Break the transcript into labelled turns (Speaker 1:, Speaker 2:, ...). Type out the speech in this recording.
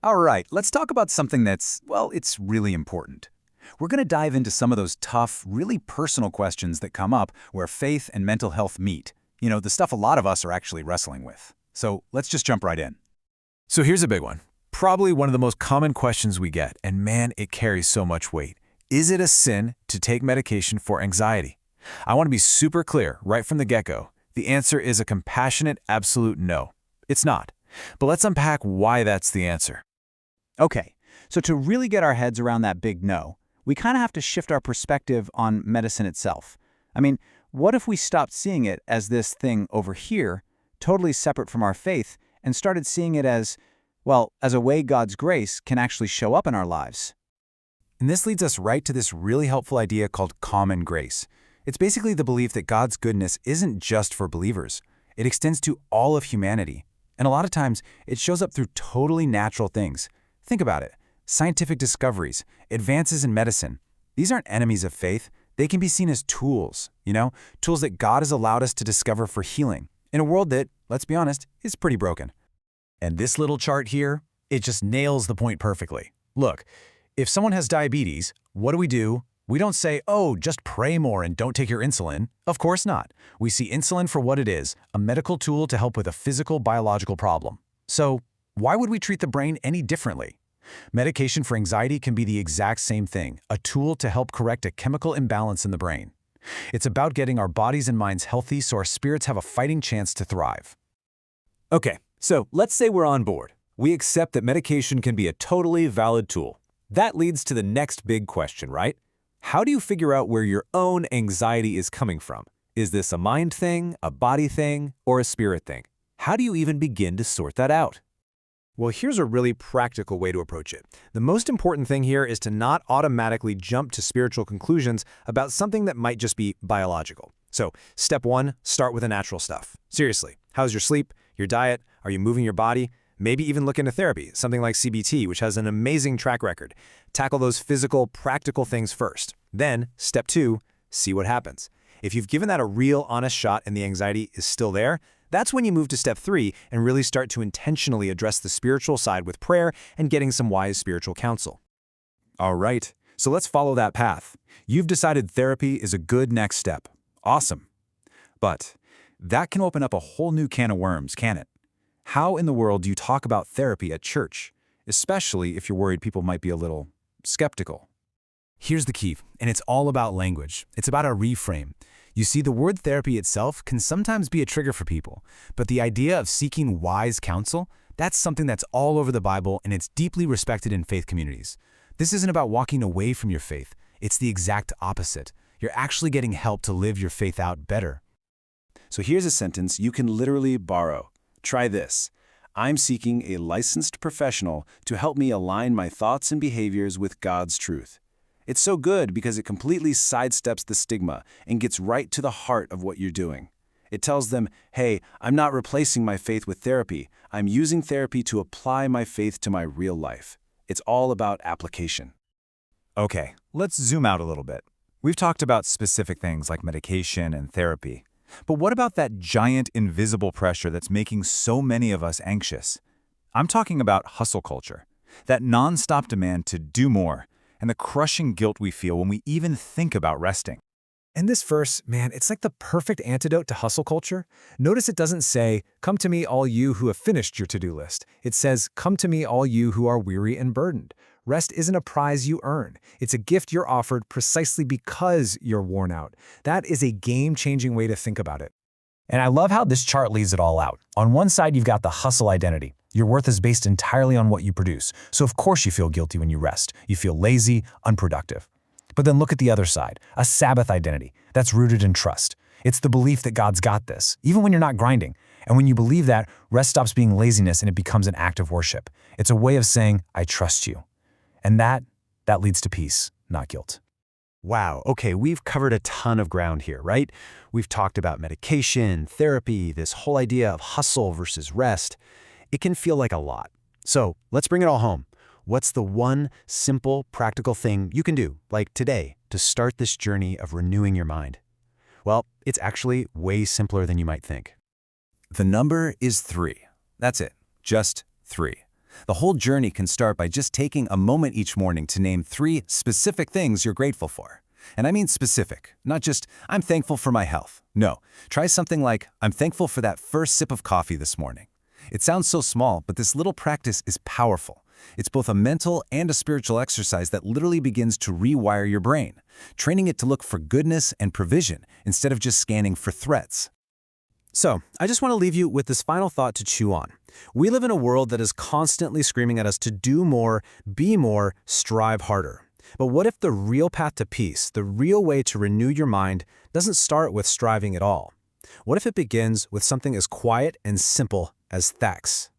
Speaker 1: All right, let's talk about something that's, well, it's really important. We're going to dive into some of those tough, really personal questions that come up where faith and mental health meet. The stuff a lot of us are actually wrestling with. So let's just jump right in.
Speaker 2: So here's a big one. Probably one of the most common questions we get, and man, it carries so much weight. Is it a sin to take medication for anxiety? I want to be super clear right from the get-go. The answer is a compassionate, absolute no. It's not. But let's unpack why that's the answer.
Speaker 3: Okay, so to really get our heads around that big no, we kind of have to shift our perspective on medicine itself. I mean, what if we stopped seeing it as this thing over here, totally separate from our faith, and started seeing it as, well, as a way God's grace can actually show up in our lives?
Speaker 1: And this leads us right to this really helpful idea called common grace. It's basically the belief that God's goodness isn't just for believers. It extends to all of humanity. And a lot of times, it shows up through totally natural things. Think about it. Scientific discoveries, advances in medicine. These aren't enemies of faith. They can be seen as tools, tools that God has allowed us to discover for healing in a world that, let's be honest, is pretty broken.
Speaker 2: And this little chart here, it just nails the point perfectly. Look, if someone has diabetes, what do? We don't say, oh, just pray more and don't take your insulin. Of course not. We see insulin for what it is, a medical tool to help with a physical, biological problem. So why would we treat the brain any differently? Medication for anxiety can be the exact same thing, a tool to help correct a chemical imbalance in the brain. It's about getting our bodies and minds healthy so our spirits have a fighting chance to thrive.
Speaker 4: Okay, so let's say we're on board. We accept that medication can be a totally valid tool. That leads to the next big question, right? How do you figure out where your own anxiety is coming from? Is this a mind thing, a body thing, or a spirit thing? How do you even begin to sort that out?
Speaker 5: Well, here's a really practical way to approach it. The most important thing here is to not automatically jump to spiritual conclusions about something that might just be biological. So, step one, start with the natural stuff. Seriously, how's your sleep, your diet, are you moving your body? Maybe even look into therapy, something like CBT, which has an amazing track record. Tackle those physical, practical things first. Then, step two, see what happens. If you've given that a real, honest shot and the anxiety is still there, that's when you move to step three and really start to intentionally address the spiritual side with prayer and getting some wise spiritual counsel.
Speaker 1: All right, so let's follow that path. You've decided therapy is a good next step. Awesome. But that can open up a whole new can of worms, can it? How in the world do you talk about therapy at church, especially if you're worried people might be a little skeptical?
Speaker 2: Here's the key, and it's all about language. It's about a reframe. You see, the word therapy itself can sometimes be a trigger for people, but the idea of seeking wise counsel, that's something that's all over the Bible and it's deeply respected in faith communities. This isn't about walking away from your faith. It's the exact opposite. You're actually getting help to live your faith out better.
Speaker 6: So here's a sentence you can literally borrow. Try this. I'm seeking a licensed professional to help me align my thoughts and behaviors with God's truth. It's so good because it completely sidesteps the stigma and gets right to the heart of what you're doing. It tells them, hey, I'm not replacing my faith with therapy. I'm using therapy to apply my faith to my real life. It's all about application.
Speaker 1: Okay, let's zoom out a little bit. We've talked about specific things like medication and therapy. But what about that giant invisible pressure that's making so many of us anxious? I'm talking about hustle culture, that nonstop demand to do more, and the crushing guilt we feel when we even think about resting.
Speaker 4: And this verse, man, it's like the perfect antidote to hustle culture. Notice it doesn't say, come to me all you who have finished your to-do list. It says, come to me all you who are weary and burdened. Rest isn't a prize you earn. It's a gift you're offered precisely because you're worn out. That is a game-changing way to think about it.
Speaker 2: And I love how this chart lays it all out. On one side, you've got the hustle identity. Your worth is based entirely on what you produce. So of course you feel guilty when you rest. You feel lazy, unproductive. But then look at the other side, a Sabbath identity. That's rooted in trust. It's the belief that God's got this, even when you're not grinding. And when you believe that, rest stops being laziness and it becomes an act of worship. It's a way of saying, I trust you. And that leads to peace, not guilt.
Speaker 5: Wow, okay, we've covered a ton of ground here, right? We've talked about medication, therapy, this whole idea of hustle versus rest. It can feel like a lot. So let's bring it all home. What's the one simple, practical thing you can do, like today, to start this journey of renewing your mind? Well, it's actually way simpler than you might think.
Speaker 1: The number is 3. That's it, just 3. The whole journey can start by just taking a moment each morning to name 3 specific things you're grateful for. And I mean specific, not just, I'm thankful for my health. No, try something like, I'm thankful for that first sip of coffee this morning. It sounds so small, but this little practice is powerful. It's both a mental and a spiritual exercise that literally begins to rewire your brain, training it to look for goodness and provision instead of just scanning for threats.
Speaker 5: So, I just want to leave you with this final thought to chew on. We live in a world that is constantly screaming at us to do more, be more, strive harder. But what if the real path to peace, the real way to renew your mind, doesn't start with striving at all? What if it begins with something as quiet and simple as thanks?